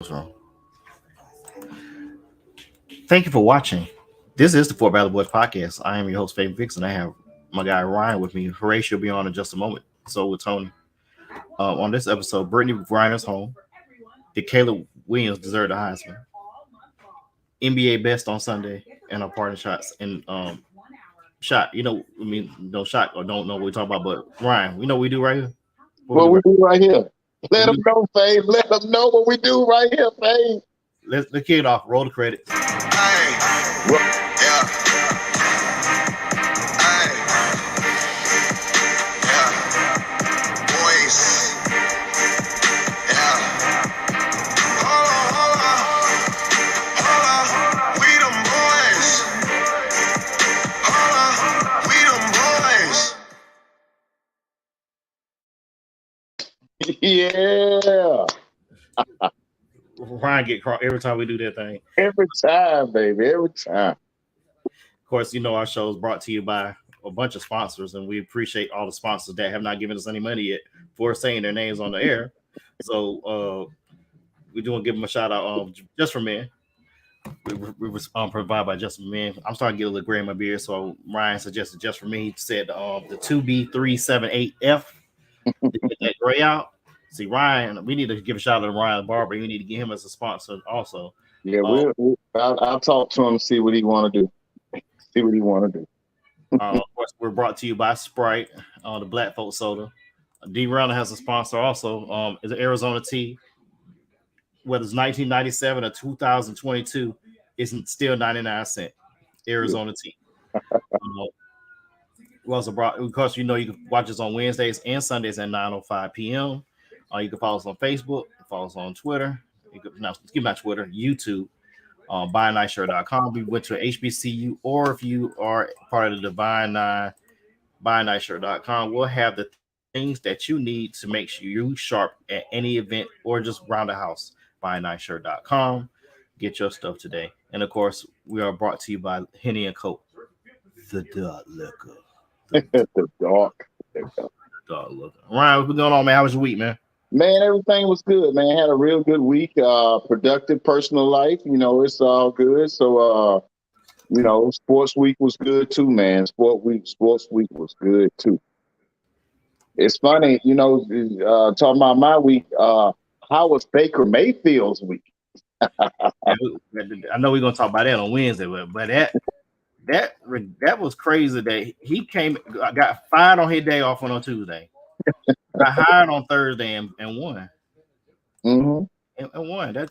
So, thank you for watching. This is the Fort Valley Boys podcast. I am your host, Fabian Vix, and I have my guy Ryan with me. Horatio will be on in just a moment. So with Tony. On this episode, Brittney Griner's home. Did Caleb Williams deserve the Heisman? NBA best on Sunday and our partner shots and shot. No shot or don't know what we're talking about, but Ryan, we know what we do right here. What we do right here. Let them know, Fave. Let them know what we do right here, Fave. Let's kick it off. Roll the credits. Hey, yeah. Hey, yeah. Boys, yeah. Hold on. We them boys. Hold on. We them boys. Yeah. Ryan get crossed every time we do that thing. Every time, baby. Every time. Of course, our show is brought to you by a bunch of sponsors, and we appreciate all the sponsors that have not given us any money yet for saying their names on the air. So we do want to give them a shout out. Just for Men, we provided by Just for Men. I'm starting to get a little gray in my beard, so Ryan suggested Just for Me. He said the 2B378F to get that gray out. See, Ryan, we need to give a shout out to Ryan Barber. We need to get him as a sponsor also. Yeah, I'll talk to him, see what he want to do. Of course, we're brought to you by Sprite, the Black Folk Soda. D. Runner has a sponsor also. Is an Arizona tea. Whether it's 1997 or 2022, it's still 99 cents. Arizona tea. We also brought, of course, you can watch us on Wednesdays and Sundays at 9:05 p.m. You can follow us on Facebook, follow us on Twitter. You can not Twitter, YouTube. BuyANiceShirt.com. We went to HBCU, or if you are part of the Divine Nine, BuyANiceShirt.com. We'll have the things that you need to make sure you sharp at any event or just around the house. BuyANiceShirt.com. Get your stuff today. And of course, we are brought to you by Henny and Coke, the dark liquor. The dark liquor. Ryan, what's been going on, man? How was your week, man? Man, everything was good, man. Had a real good week. Productive personal life. It's all good. So, sports week was good too, man. Sports week was good too. It's funny, talking about my week. How was Baker Mayfield's week? I know we're gonna talk about that on Wednesday, but that was crazy that he got fired on his day off on Tuesday. Got hired on Thursday and won. Mm-hmm. And won. That's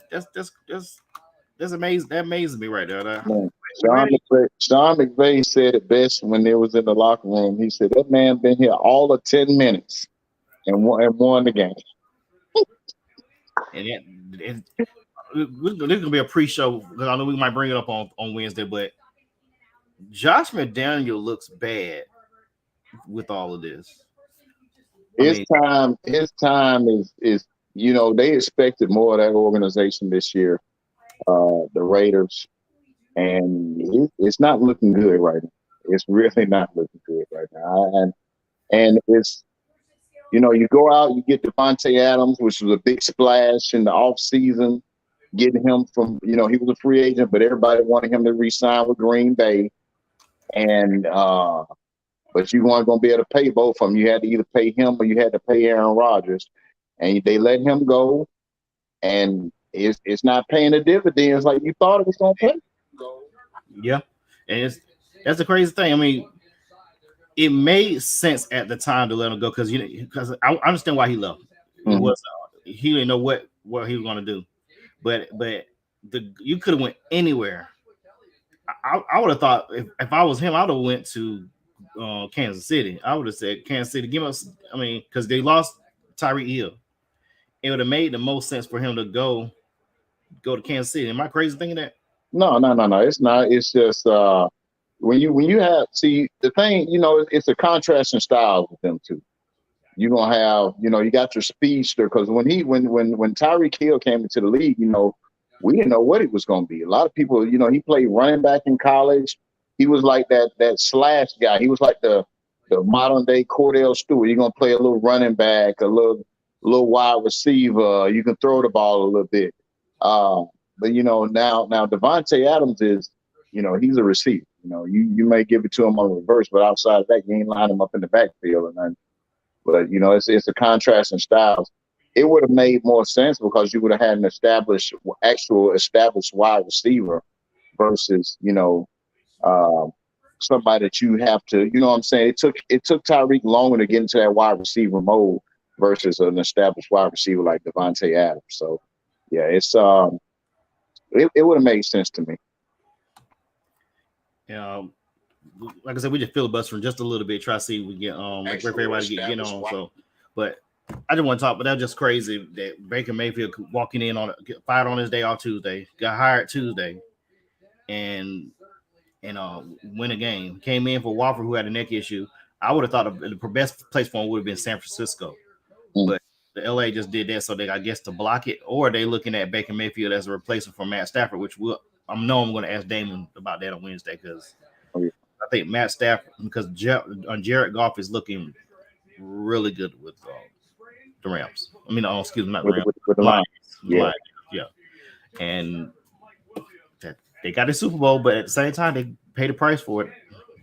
amazing. That amazes me right there. Sean McVay said it best when they was in the locker room. He said that man been here all of 10 minutes and won the game. and this is gonna be a pre-show because I know we might bring it up on Wednesday, but Josh McDaniel looks bad with all of this. His time is they expected more of that organization this year, the Raiders, and it's not looking good right now. It's really not looking good right now. And it's you go out, you get Devontae Adams, which was a big splash in the offseason, getting him from he was a free agent, but everybody wanted him to re-sign with Green Bay, and but you weren't going to be able to pay both of them. You had to either pay him or you had to pay Aaron Rodgers. And they let him go, and it's not paying the dividends like you thought it was going to pay. Yeah, and that's the crazy thing. I mean, it made sense at the time to let him go because I understand why he left. Mm-hmm. He didn't know what he was going to do, but you could have went anywhere. I would have thought if I was him, I would have went to Kansas City. I would have said Kansas City, give us. I mean, because they lost Tyreek Hill, it would have made the most sense for him to go to Kansas City. Am I crazy thinking that? No. It's not. It's just when you have the thing. It's a contrast in styles with them too. You're gonna have you got your speedster because when Tyreek Hill came into the league, we didn't know what he was gonna be. A lot of people, he played running back in college. He was like that slash guy. He was like the modern day Cordell Stewart. You're gonna play a little running back, a little wide receiver. You can throw the ball a little bit. But now Devontae Adams is, he's a receiver. You may give it to him on reverse, but outside of that, you ain't line him up in the backfield or nothing. But it's a contrast in styles. It would have made more sense because you would have had an established wide receiver versus somebody that you have to. You know what I'm saying? It took Tyreek longer to get into that wide receiver mode versus an established wide receiver like Devontae Adams. So yeah, it would have made sense to me. Like I said, we just filibustering just a little bit, try to see if we get wait for everybody to get on. So, but I just want to talk, but that's just crazy that Baker Mayfield walking in get fired on his day off Tuesday, got hired Tuesday, and win a game. Came in for Wofford, who had a neck issue. I would have thought the best place for him would have been San Francisco, but the LA just did that, so they I guess to block it, or they looking at Baker Mayfield as a replacement for Matt Stafford, which I'm going to ask Damon about that on Wednesday because I think Matt Stafford because Jared Goff is looking really good with the Rams. I mean, excuse me, not the Rams, with the Lions. Yeah, and they got the Super Bowl, but at the same time, they paid the price for it.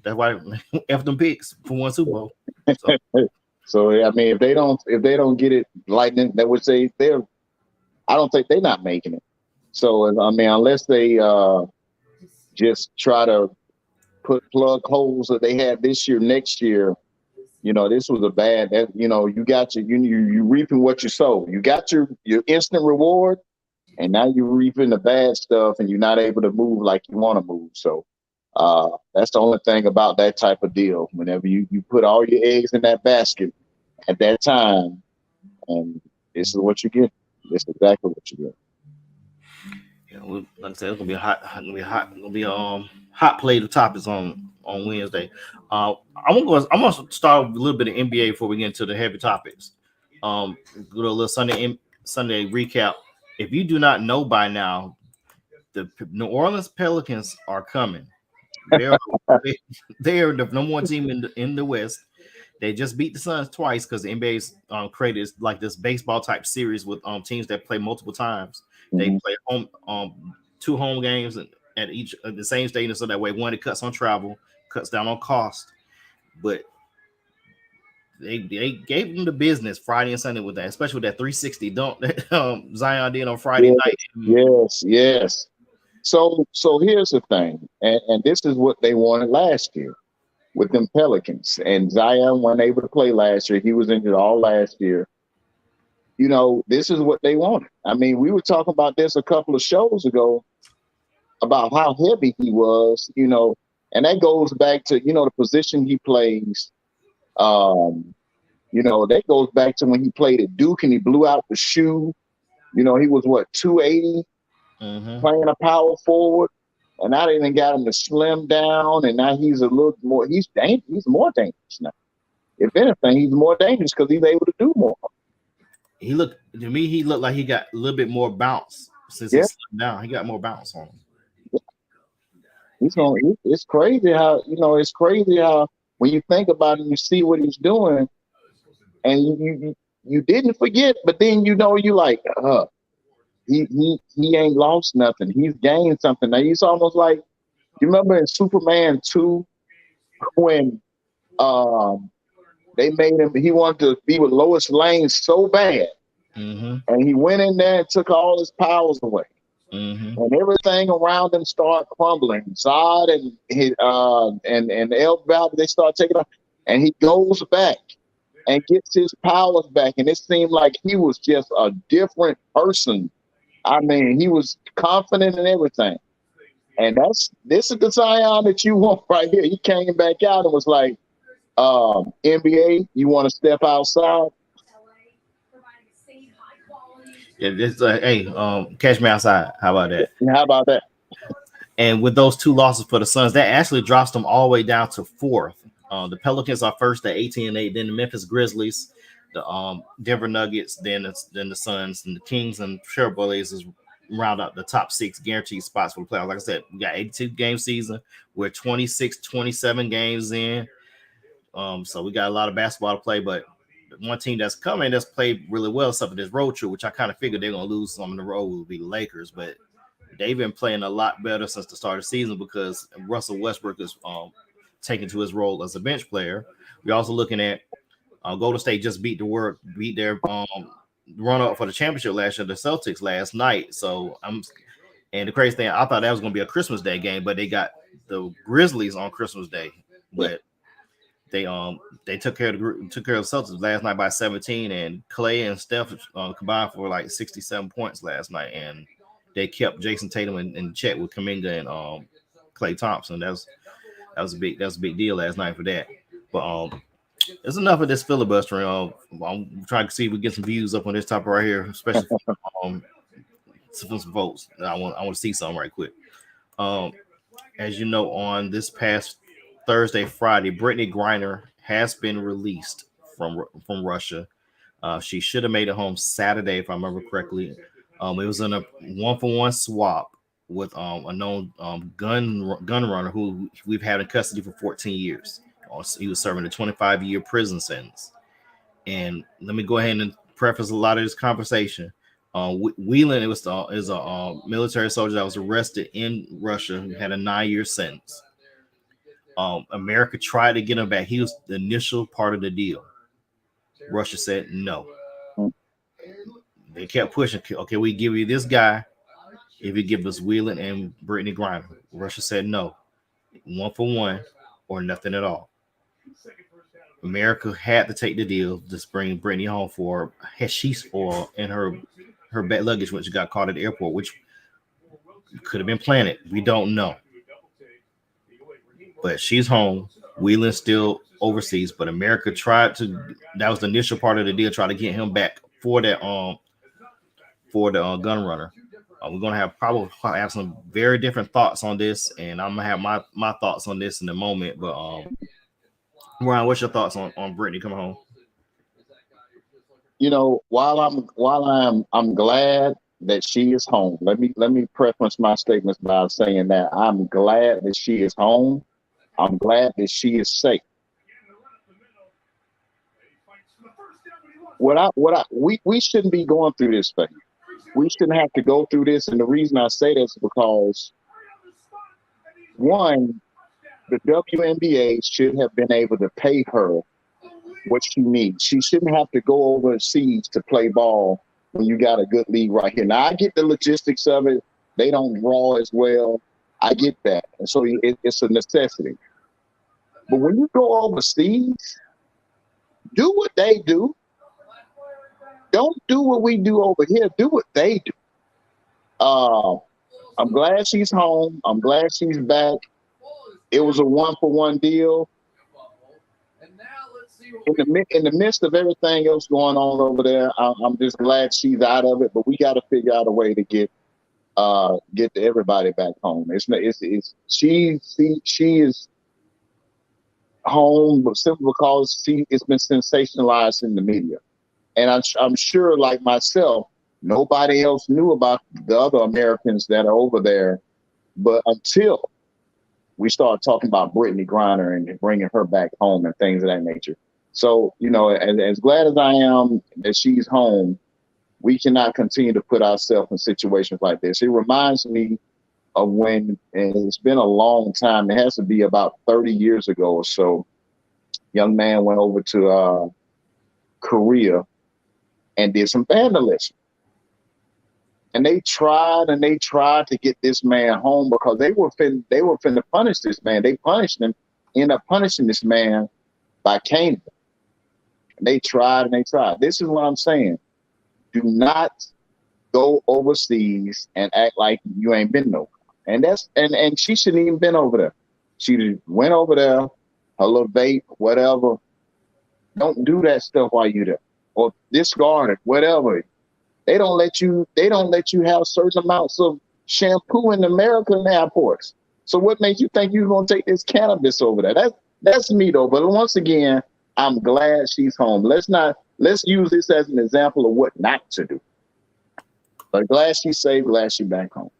That's why F them picks for one Super Bowl. So I mean, if they don't get it lightning, that would say I don't think they're not making it. So I mean, unless they just try to plug holes that they had this year, next year, this was a bad. You got you reaping what you sow. You got your instant reward, and now you're reaping the bad stuff, and you're not able to move like you want to move. So that's the only thing about that type of deal. Whenever you put all your eggs in that basket at that time, and this is what you get. This is exactly what you get. Yeah, like I said, it's gonna be a hot plate of topics on Wednesday. I'm gonna start with a little bit of NBA before we get into the heavy topics. Go to a little Sunday recap. If you do not know by now, the New Orleans Pelicans are coming. They are the number one team in the West. They just beat the Suns twice because the NBA's created like this baseball type series with teams that play multiple times. Mm-hmm. They play home 2 home games at the same stadium, so that way one, it cuts on travel, cuts down on cost. But they gave them the business Friday and Sunday with that, especially with that 360 dunk that Zion did on Friday night. Yes. So here's the thing, and this is what they wanted last year with them Pelicans. And Zion wasn't able to play last year. He was injured all last year. This is what they wanted. I mean, we were talking about this a couple of shows ago about how heavy he was, and that goes back to, the position he plays. That goes back to when he played at Duke and he blew out the shoe. He was 280, playing a power forward. And now they even got him to slim down, and now he's a little more. He's dangerous. He's more dangerous now. If anything, he's more dangerous because he's able to do more. He looked like he got a little bit more bounce since he slimmed down. He got more bounce on him. It's crazy how when you think about it, you see what he's doing, and you didn't forget, but then you like, He ain't lost nothing. He's gained something. Now he's almost like, you remember in Superman 2 when they made him, he wanted to be with Lois Lane so bad, and he went in there and took all his powers away, and everything around him started crumbling. Zod and El Valley, they start taking off, and he goes back and gets his powers back, and it seemed like he was just a different person. I mean, he was confident in everything. And this is the Zion that you want right here. He came back out and was like, NBA, you want to step outside? Yeah, this hey, catch me outside. How about that? How about that? And with those 2 losses for the Suns, that actually drops them all the way down to 4th. The Pelicans are first at 18-8, then the Memphis Grizzlies, the Denver Nuggets, then the Suns, and the Kings and Trailblazers round out the top 6 guaranteed spots for the playoffs. Like I said, we got 82 game season. We're 26, 27 games in. So we got a lot of basketball to play, but one team that's coming that's played really well, except for this road trip, which I kind of figured they're gonna lose some in the road will be the Lakers, but they've been playing a lot better since the start of the season because Russell Westbrook is taking to his role as a bench player. We're also looking at Golden State just beat their run up for the championship last year, the Celtics last night. So and the crazy thing, I thought that was going to be a Christmas Day game, but they got the Grizzlies on Christmas Day. But they took care of the Celtics last night by 17, and Clay and Steph combined for like 67 points last night, and they kept Jason Tatum in check with Kuminga and Klay Thompson. That was a big deal last night for that. But there's enough of this filibustering. I'm trying to see if we get some views up on this topic right here, especially for some votes. I want to see some right quick. As you know, on this past Thursday, Friday, Brittney Griner has been released from Russia. She should have made it home Saturday, if I remember correctly. It was in a 1-for-1 swap with a known gun runner who we've had in custody for 14 years. He was serving a 25-year prison sentence. And let me go ahead and preface a lot of this conversation. Whelan is a military soldier that was arrested in Russia who had a 9-year sentence. America tried to get him back. He was the initial part of the deal. Russia said no. They kept pushing. Okay, we give you this guy if you give us Whelan and Brittney Griner. Russia said no. 1-for-1 or nothing at all. America had to take the deal to bring Brittney home for hashish oil in her bag luggage when she got caught at the airport, which could have been planted. We don't know. But she's home. Whelan's still overseas, but America tried to. That was the initial part of the deal. Try to get him back for that gun runner. We're gonna probably have some very different thoughts on this, and I'm gonna have my thoughts on this in a moment. But Ryan, what's your thoughts on Brittney coming home? You know, while I'm glad that she is home. Let me preface my statements by saying that I'm glad that she is home. I'm glad that she is safe. We shouldn't be going through this thing. We shouldn't have to go through this. And the reason I say this is because, one, the WNBA should have been able to pay her what she needs. She shouldn't have to go overseas to play ball when you got a good league right here. Now, I get the logistics of it. They don't draw as well. I get that. And so it's a necessity. But when you go overseas, do what they do. Don't do what we do over here. Do what they do. I'm glad she's home. I'm glad she's back. It was a 1-for-1 deal. In the midst of everything else going on over there, I'm just glad she's out of it. But we got to figure out a way to get everybody back home. She is home, but simply because it's been sensationalized in the media. And I'm sure, like myself, nobody else knew about the other Americans that are over there. But until we start talking about Brittney Griner and bringing her back home and things of that nature. So, you know, as glad as I am that she's home, we cannot continue to put ourselves in situations like this. It reminds me of when, and it's been a long time, it has to be about 30 years ago or so, young man went over to Korea and did some vandalism. And they tried to get this man home because they were finna punish this man. They punished him, ended up punishing this man by caning him. And they tried. This is what I'm saying. Do not go overseas and act like you ain't been nowhere. And she shouldn't even been over there. She went over there, her little vape, whatever. Don't do that stuff while you're there. Or discard it, whatever. They don't let you have certain amounts of shampoo in American airports. So what makes you think you're gonna take this cannabis over there? That's me though. But once again, I'm glad she's home. Let's use this as an example of what not to do. But glad she's safe, glad she's back home.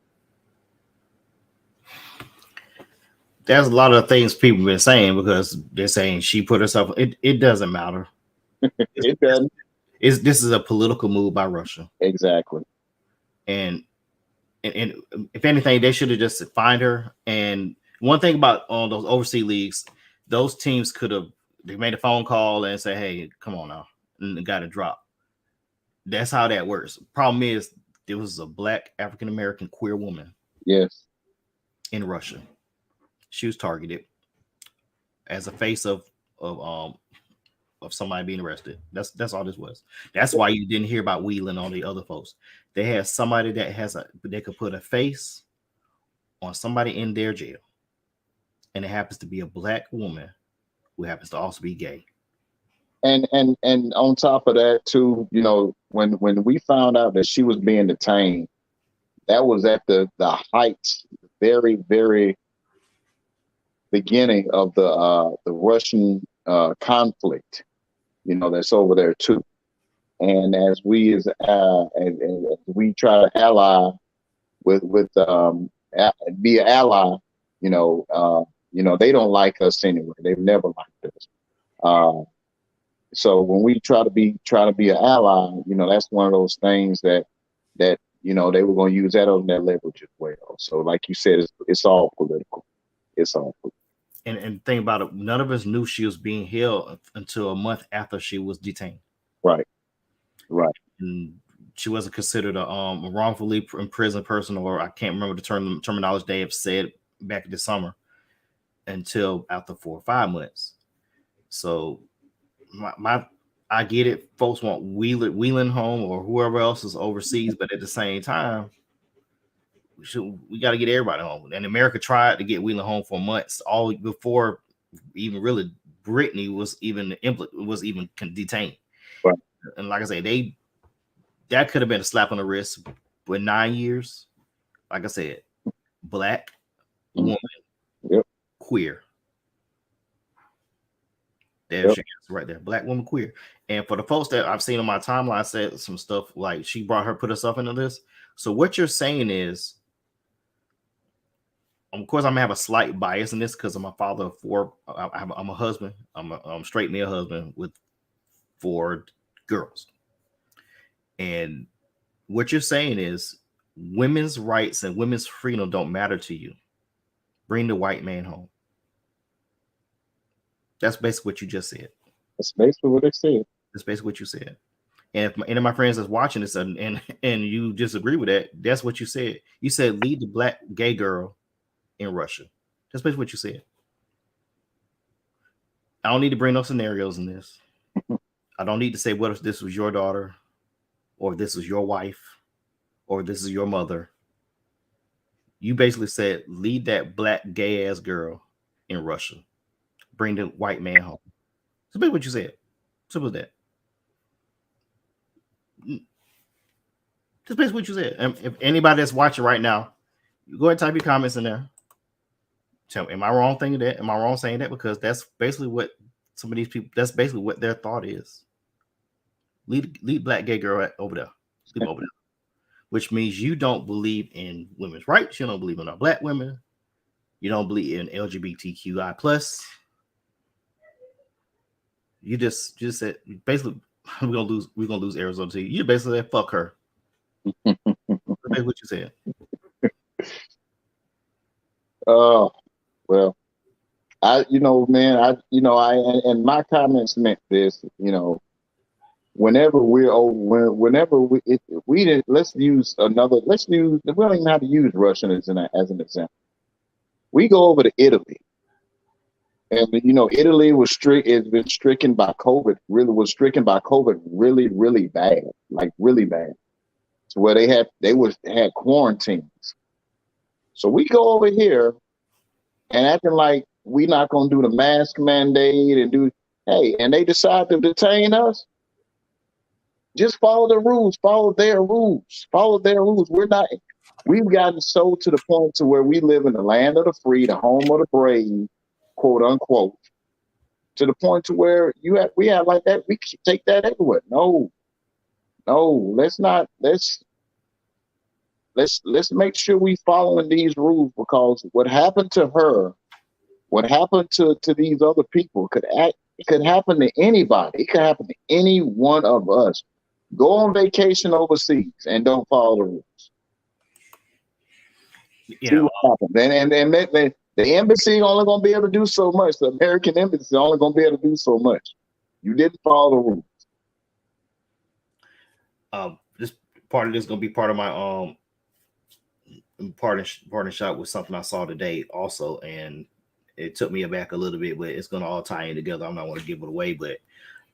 There's a lot of things people have been saying because they're saying she put herself. It doesn't matter. It doesn't. This is a political move by Russia, Exactly. and and if anything, they should have just fined her. And one thing about on those overseas leagues, those teams could have they made a phone call and say, "Hey, come on now," and got a drop. That's how that works. Problem is, there was a black African American queer woman Yes. in Russia. She was targeted as a face of somebody being arrested. That's all this was. That's why you didn't hear about Wheeler and all the other folks. They had somebody that they could put a face on somebody in their jail, and it happens to be a black woman who happens to also be gay. And on top of that too, you know, when we found out that she was being detained, that was at the heights, very, very beginning of the Russian conflict, you know, that's over there too. And as we as we try to ally with be an ally, you know, they don't like us anyway. They've never liked us. So when we try to be an ally, you know, that's one of those things that you know they were going to use that on their leverage as well. So like you said, it's all political. It's all political. And think about it, none of us knew she was being held until a month after she was detained. Right. Right. And she wasn't considered a wrongfully imprisoned person, or I can't remember the terminology they have said back this summer, until after 4 or 5 months. So I get it. Folks want Wheeling home or whoever else is overseas, but at the same time, we got to get everybody home. And America tried to get Wheeling home for months, all before even really Brittney was even detained. Right. And like I say, that could have been a slap on the wrist. But 9 years, like I said, black woman, yep. Queer. There's your answer right there. Black woman, queer. And for the folks that I've seen on my timeline said some stuff like she put herself into this. So what you're saying is, of course, I'm gonna have a slight bias in this because I'm a father of 4. I'm a husband. I'm a straight male husband with 4 girls. And what you're saying is women's rights and women's freedom don't matter to you. Bring the white man home. That's basically what you just said. That's basically what they said. That's basically what you said. And if any of my friends that's watching this and you disagree with that, that's what you said. You said lead the black gay girl in Russia. That's basically what you said. I don't need to bring no scenarios in this. I don't need to say what if this was your daughter, or if this was your wife, or if this is your mother. You basically said lead that black gay ass girl in Russia. Bring the white man home. That's basically what you said. Simple as that. That's basically what you said. And if anybody that's watching right now, you go ahead and type your comments in there. Tell me, am I wrong thinking that? Am I wrong saying that? Because that's basically what some of these people, that's basically what their thought is. Lead black gay girl over there. Leave over there. Which means you don't believe in women's rights. You don't believe in our black women. You don't believe in LGBTQI+. You just said basically we're gonna lose Arizona to you. You basically said fuck her. That's what you said. Oh, well, and my comments meant this, you know, whenever we didn't, let's use, we don't even have to use Russian as an example. We go over to Italy. And you know, Italy has been stricken by COVID. Really, really bad, like really bad. To where they had quarantines. So we go over here and acting like we're not gonna do the mask mandate and they decide to detain us. Just follow the rules, follow their rules. We've gotten so to the point to where we live in the land of the free, the home of the brave, quote unquote, to the point to where we have like that. We take that everywhere. No, let's make sure we following these rules, because what happened to her, what happened to these other people It could happen to anybody. It could happen to any one of us. Go on vacation overseas and don't follow the rules. See what happens. And the embassy only going to be able to do so much. The American embassy is only going to be able to do so much. You didn't follow the rules. This part of this is going to be part of my parting shot with something I saw today also, and it took me aback a little bit, but it's going to all tie in together. I'm not going to give it away, but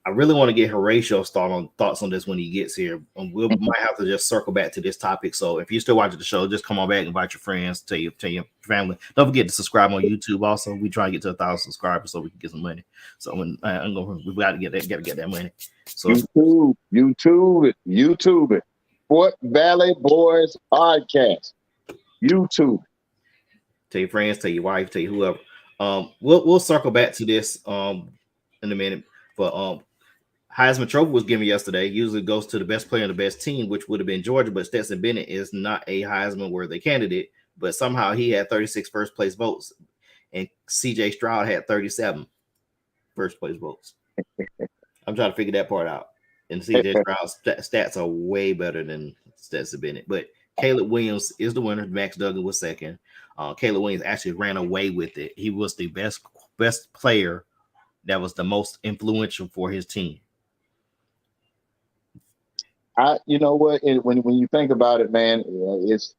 I really want to get Horatio's thoughts on this when he gets here. We might have to just circle back to this topic. So if you're still watching the show, just come on back, invite your friends, tell your family. Don't forget to subscribe on YouTube. Also, we try to get to 1,000 subscribers so we can get some money. So we got to get that money. So YouTube it. Fort Valley Boys Podcast. YouTube. Tell your friends, tell your wife, tell you whoever. We'll circle back to this in a minute, but Heisman Trophy was given yesterday. Usually goes to the best player and the best team, which would have been Georgia, but Stetson Bennett is not a Heisman worthy candidate, but somehow he had 36 first place votes, and CJ Stroud had 37 first place votes. I'm trying to figure that part out. And CJ Stroud's stats are way better than Stetson Bennett, but Caleb Williams is the winner. Max Duggan was second. Caleb Williams actually ran away with it. He was the best player that was the most influential for his team. You know what? When you think about it, man, it's.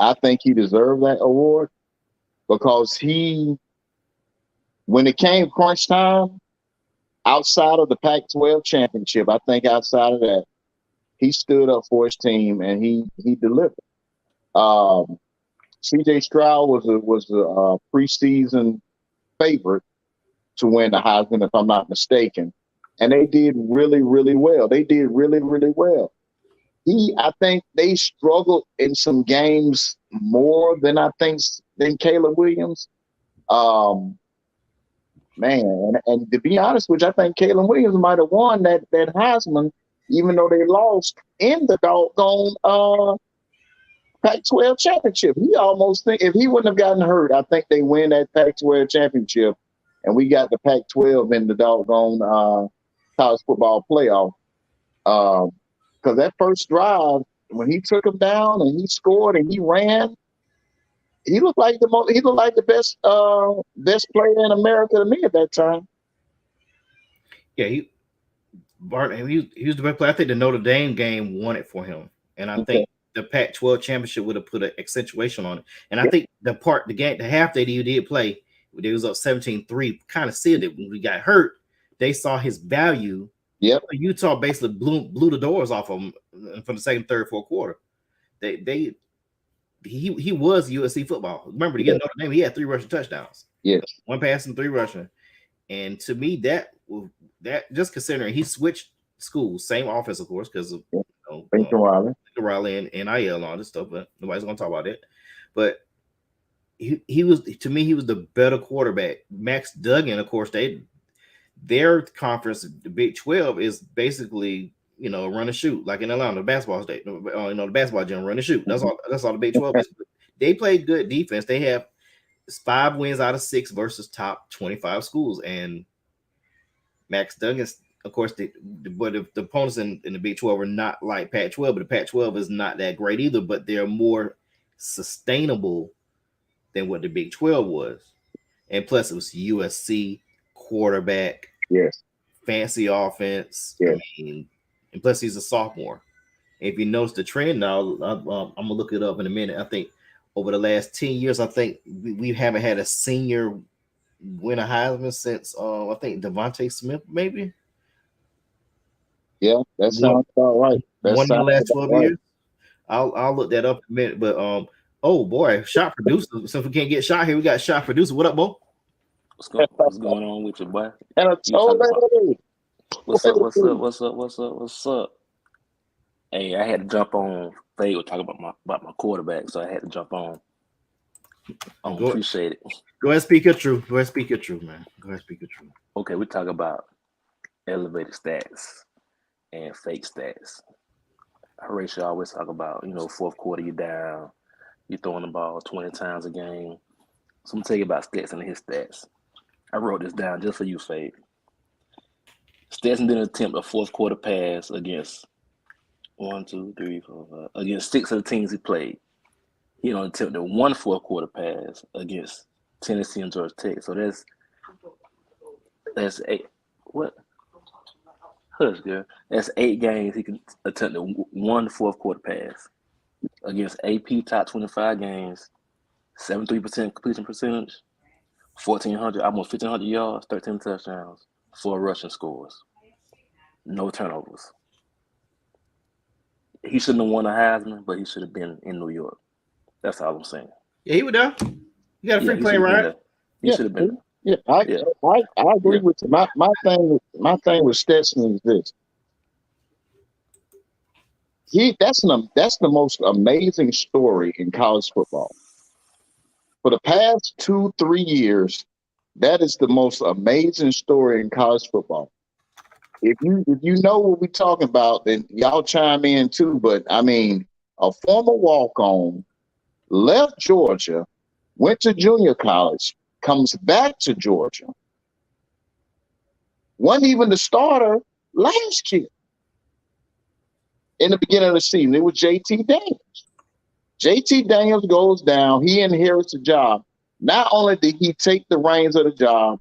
I think he deserved that award because when it came crunch time, outside of the Pac-12 championship, I think outside of that, he stood up for his team and he delivered. CJ Stroud was a preseason favorite to win the Heisman, if I'm not mistaken. And they did really, really well. They did really, really well. I think they struggled in some games more than Caleb Williams. Man, and to be honest with you, I think Caleb Williams might have won that Heisman, even though they lost in the doggone Pac-12 championship. He almost think if he wouldn't have gotten hurt, I think they win that Pac-12 championship, and we got the Pac-12 in the doggone college football playoff. Because that first drive, when he took him down and he scored and he ran, he looked like the best player in America to me at that time. Yeah, he was the best player. I think the Notre Dame game won it for him, and I think the Pac-12 championship would have put an accentuation on it. And I think the half that he did play, they was up 17-3, kind of sealed it. When we got hurt, they saw his value. Yep. Utah basically blew the doors off of him from the second, third, fourth quarter. He was USC football. Remember, to get Notre Dame, he had 3 rushing touchdowns. Yes. 1 passing, 3 rushing. And to me, that just considering he switched schools, same offense, of course, because of Raleigh and NIL and all this stuff, but nobody's gonna talk about it. But he was, to me, he was the better quarterback. Max Duggan, of course, their conference, the Big 12, is basically, run and shoot, like in Atlanta, the basketball state, the basketball gym, run and shoot. That's all the Big 12 is. They play good defense. They have 5 wins out of 6 versus top 25 schools. And Max Duggan, of course, the opponents in the Big 12 are not like Pac-12, but the Pac-12 is not that great either, but they're more sustainable than what the Big 12 was. And plus, it was USC quarterback, fancy offense. Yes. And plus, he's a sophomore. If you notice the trend now, I'm gonna look it up in a minute. I think over the last 10 years, I think we haven't had a senior win a Heisman since I think Devontae Smith, maybe. Yeah, that sounds about right. One of the last 12 years. I'll look that up in a minute. But oh boy, shot producer. Since we can't get shot here, we got shot producer. What up, Bo? What's going on with you, boy? And What's up? Hey, I had to jump on. They were talking about my quarterback, so I had to jump on. Appreciate it. Go ahead and speak your truth. Man. Go ahead and speak your truth. Okay, we talk about elevated stats and fake stats. Horatio always talk about, fourth quarter you're down, you're throwing the ball 20 times a game. So I'm gonna tell you about stats and his stats. I wrote this down just for you, Fade. Stetson didn't attempt a fourth quarter pass against against 6 of the teams he played. He only attempted one fourth quarter pass against Tennessee and Georgia Tech. So that's 8. What? Hush, girl. That's 8 games he can attempt one fourth quarter pass against AP top 25 games. 73% completion percentage, 1,400, almost 1,500 yards, 13 touchdowns, 4 rushing scores, no turnovers. He shouldn't have won a Heisman, but he should have been in New York. That's all I'm saying. Yeah, he was there. You got a free play, right? He should have been there. Yeah, I agree with you. My thing with Stetson is this. That's the most amazing story in college football. For the past 2-3 years, that is the most amazing story in college football. If you know what we're talking about, then y'all chime in too. But I mean, a former walk-on left Georgia, went to junior college, comes back to Georgia. Wasn't even the starter last year. In the beginning of the season, it was JT Daniels. JT Daniels goes down. He inherits the job. Not only did he take the reins of the job,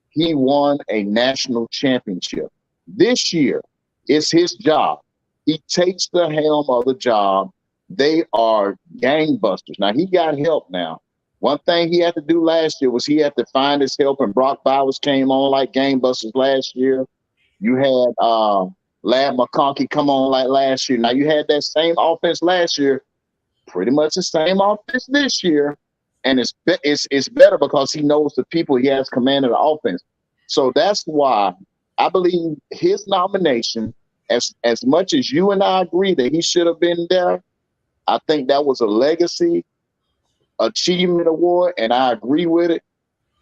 he won a national championship. This year, it's his job. He takes the helm of the job. They are gangbusters. Now, he got help now. One thing he had to do last year was he had to find his help, and Brock Bowers came on like gangbusters last year. You had Lad McConkey come on like last year. Now, you had that same offense last year, pretty much the same offense this year, and it's better because he knows the people. He has command of the offense. So that's why I believe his nomination, as much as you and I agree that he should have been there, I think that was a legacy achievement award, and I agree with it,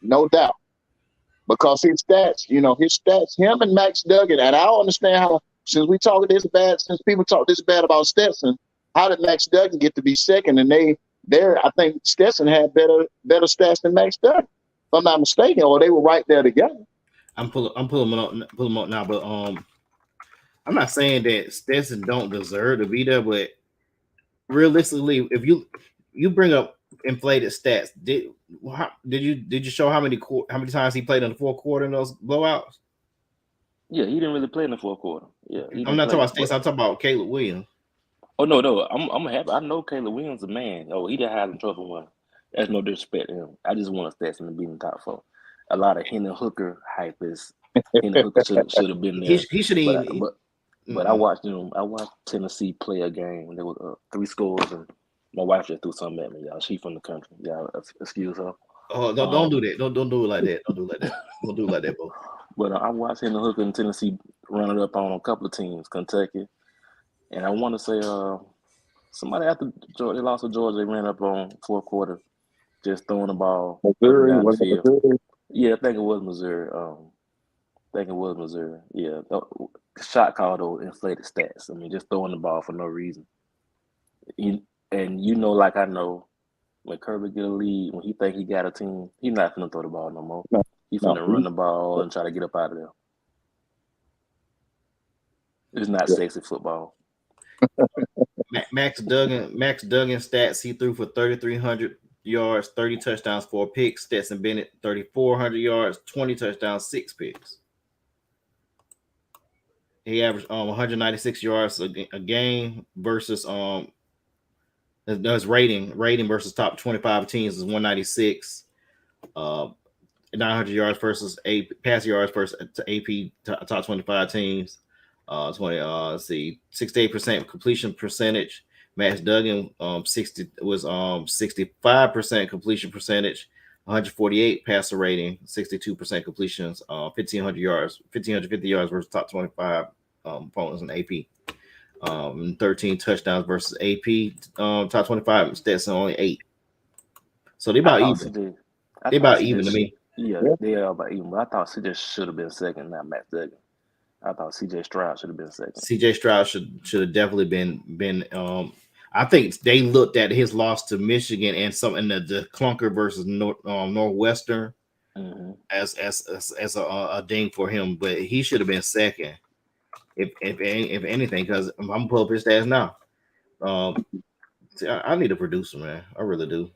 no doubt. Because his stats, him and Max Duggan, and I don't understand how, since people talk this bad about Stetson, how did Max Duggan get to be second? And I think Stetson had better stats than Max Duggan, if I'm not mistaken, or they were right there together. I'm pulling them up now, but I'm not saying that Stetson don't deserve to be there, but realistically, if you bring up inflated stats, did you show how many times he played in the fourth quarter in those blowouts? Yeah, he didn't really play in the fourth quarter. Yeah, I'm not talking about Stetson. I'm talking about Caleb Williams. Oh no, I'm happy. I know Caleb Williams is a man. Oh, he didn't have the trophy winner. That's no disrespect to him. I just want Stetson to be in the top 4. A lot of Hendon Hooker hype is Hendon Hooker should have been there. He should have. But I watched Tennessee play a game. There was 3 scores, and my wife just threw something at me, y'all. She from the country, y'all. Excuse her. Oh, don't do that. Don't do it like that. Don't do it like that. Don't do it like that, bro. But I watched Hendon Hooker in Tennessee run it up on a couple of teams, Kentucky. And I want to say somebody after Georgia, they lost to Georgia, they ran up on fourth quarter, just throwing the ball. Missouri? Yeah, I think it was Missouri. Yeah, shot called those inflated stats. I mean, just throwing the ball for no reason. Like I know, when Kirby get a lead, when he think he got a team, he's not gonna throw the ball no more. He's gonna run the ball and try to get up out of there. It's not sexy football. Max Duggan stats: he threw for 3,300 yards, 30 touchdowns, 4 picks. Stetson Bennett 3,400 yards, 20 touchdowns, 6 picks. He averaged 196 yards a game versus his rating versus top 25 teams is 196. 900 yards versus pass yards versus AP top 25 teams. 68% completion percentage. Max Duggan 65% completion percentage, 148 passer rating, 62% completions, 1,500 yards, 1,550 yards versus top 25 opponents in AP. 13 touchdowns versus AP top 25. Stetson only 8. So they about even. They about even to me. Yeah, they are about even. But I thought CJ should have been second, not Max Duggan. I thought CJ Stroud should have been second. CJ Stroud should have definitely been. I think they looked at his loss to Michigan and the clunker versus Northwestern, as a ding for him, but he should have been second if anything. Because I'm gonna pull up his stats now. See, I need a producer, man. I really do.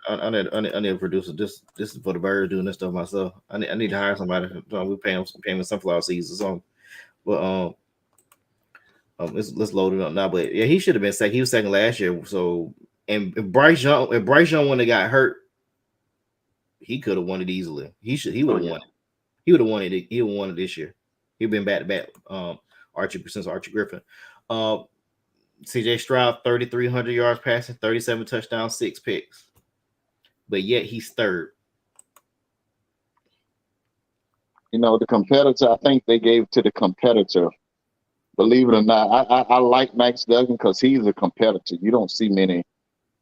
I need a producer. This is for the birds doing this stuff myself. I need to hire somebody. We pay him sunflower seeds or something. But let's load it up now. But yeah, he should have been second. He was second last year. So and if Bryce Young when they got hurt, he could have won it easily. He would have won it. He would have won it. He would have won it this year. He'd been back to back. Since Archie Griffin. CJ Stroud 3,300 yards passing, 37 touchdowns, 6 picks. But yet he's third. You know, the competitor, I think they gave to the competitor. Believe it or not, I like Max Duggan because he's a competitor. You don't see many,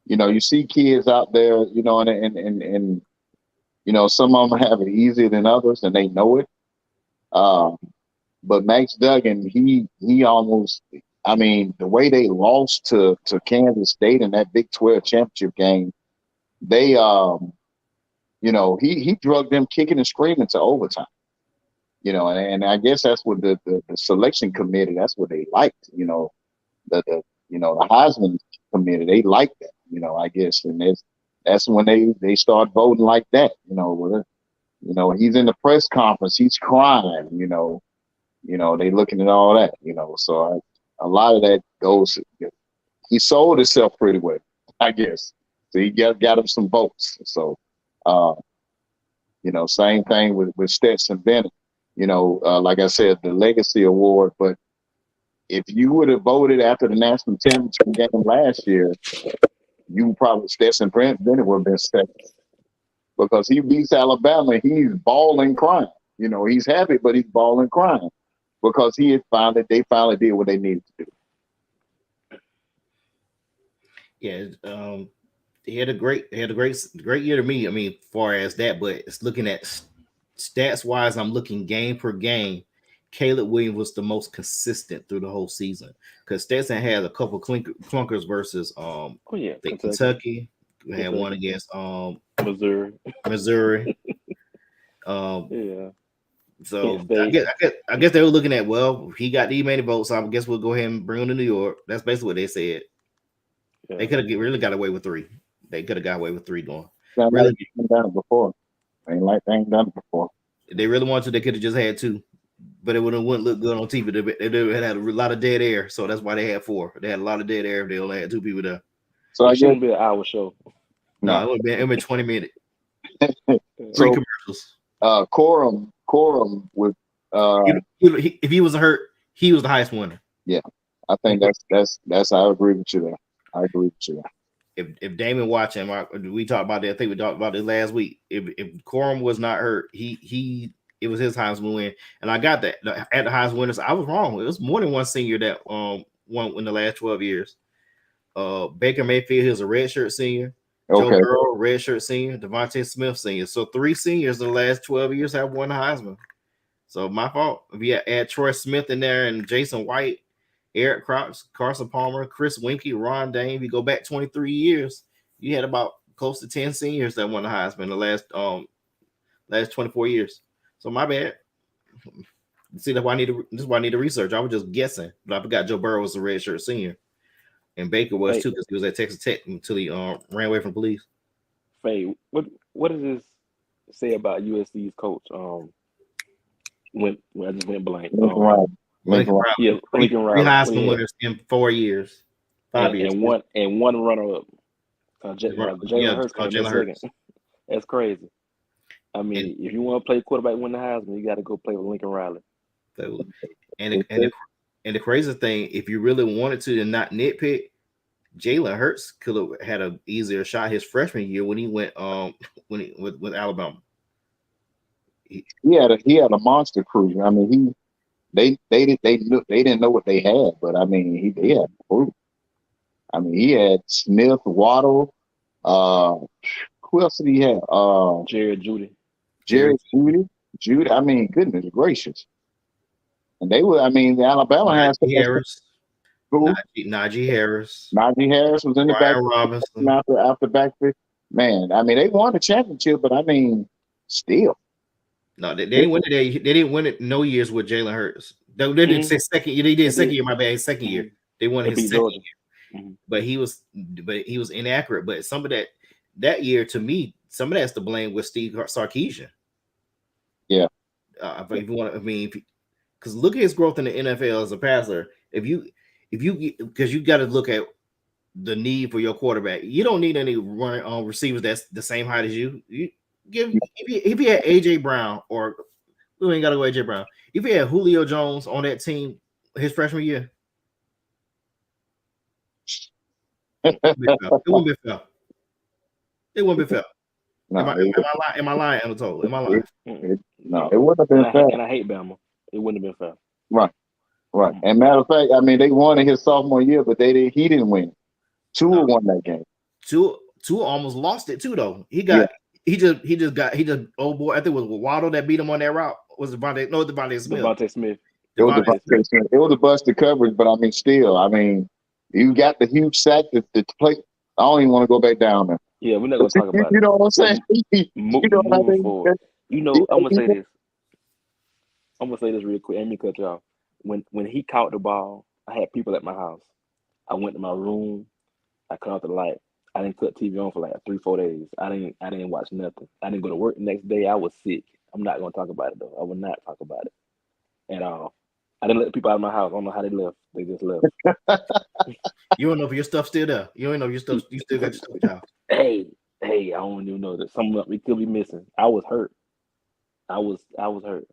you know, you see kids out there, you know, and you know, some of them have it easier than others and they know it. But Max Duggan, he almost, I mean, the way they lost to Kansas State in that Big 12 championship game, they, you know, he drugged them kicking and screaming to overtime. You know, and I guess that's what the selection committee, that's what they liked. You know, the Heisman committee, they liked that. You know, I guess, and that's when they start voting like that. You know, he's in the press conference, he's crying. You know, they looking at all that. You know, so a lot of that goes. He sold himself pretty well, I guess. So he got him some votes. So, you know, same thing with Stetson Bennett. You know, like I said, the Legacy Award. But if you would have voted after the national championship game last year, you probably Stetson Bennett would have been second because he beats Alabama. He's bawling, crying. You know, he's happy, but he's bawling, crying because they finally did what they needed to do. Yeah, he had a great year to me. I mean, far as that, but it's looking at stats wise, I'm looking game per game. Caleb Williams was the most consistent through the whole season because Stetson had a couple clunkers versus Kentucky. We had one against Missouri. Yeah. So I guess they were looking at, well, he got the many votes, so I guess we'll go ahead and bring him to New York. That's basically what they said. Yeah. They could have really got away with 3. They could have got away with 3 going. Really done it before. They ain't done it before. If they really wanted to, they could have just had 2, but it wouldn't look good on TV. They had a lot of dead air, so that's why they had 4. They had a lot of dead air if they only had 2 people there. So it shouldn't be an hour show. No, it would have been 20 minutes. 3 commercials. Corum with if he was hurt, he was the highest winner. Yeah, I think that's I agree with you there. I agree with you there. If Damon watching, we talked about that. I think we talked about it last week. If Corum was not hurt, it was his Heisman win, and I got that at the Heisman winners. I was wrong. It was more than one senior that won in the last 12 years. Baker Mayfield, he was a redshirt senior. Okay. Joe Burrow, redshirt senior. Devontae Smith, senior. So 3 seniors in the last 12 years have won the Heisman. So my fault. If you add Troy Smith in there and Jason White, Eric Crops, Carson Palmer, Chris Winkie, Ron Dane. If you go back 23 years, you had about close to 10 seniors that won the Heisman in the last 24 years. So my bad. See, that's why I need to research. I was just guessing, but I forgot Joe Burrow was a redshirt senior, and Baker was too because he was at Texas Tech until he ran away from police. Faye, what does this say about USC's coach? I just went blank. Lincoln Riley. 3 Heisman winners in 4 years, 5 years, and one runner-up. Jalen Hurts. That's crazy. I mean, if you want to play quarterback, win the Heisman, you got to go play with Lincoln Riley. And the crazy thing, if you really wanted to and not nitpick, Jalen Hurts could have had an easier shot his freshman year when he went with Alabama. He had a monster crew. I mean, they didn't know what they had, but I mean they had proof. I mean, he had Smith, Waddle, who else did he have? Jerry Judy. I mean, goodness gracious. And they were, I mean, Alabama has Harris. Najee Harris. Najee Harris was in the back. Robinson after backfield. Man, I mean, they won the championship, but I mean, Still. No, they didn't win it. They didn't win it no years with Jalen Hurts. They didn't say second year. They did second year. My bad. Second year. They won his second year. But he was inaccurate. But some of that year, to me, some of that's to blame with Steve Sarkisian. Yeah. If you want, because look at his growth in the NFL as a passer. Because you got to look at the need for your quarterback. You don't need any receivers that's the same height as you. If you had AJ Brown, or we ain't got to go AJ Brown. If you had Julio Jones on that team his freshman year, it wouldn't be fair. It wouldn't be fair. No, am I lying, Anatole? Am I lying? No, it wouldn't have been fair. And I hate Bama. It wouldn't have been fair. Right. And matter of fact, I mean, they won in his sophomore year, but he didn't win. Tua won that game. Tua almost lost it too, though. He just old boy. I think it was Waddle that beat him on that route. Was Devontae? No, Devontae Smith. Devontae Smith. It was a busted coverage, but I mean, still, you got the huge sack that the play. I don't even want to go back down there. Yeah, we're not gonna talk about it. You know what I'm saying? Moving forward. I'm gonna say this. I'm gonna say this real quick. Let me cut you off. When he caught the ball, I had people at my house. I went to my room. I cut off the light. I didn't cut TV on for like 3-4 days. I didn't watch nothing. I didn't go to work the next day. I was sick. I'm not gonna talk about it though. I will not talk about it at all. I didn't let people out of my house. I don't know how they left. They just left. You don't know if your stuff's still there. You don't know if your stuff. You still got your stuff at your house. Hey, I don't even know that some of it could be missing. I was hurt. I was hurt.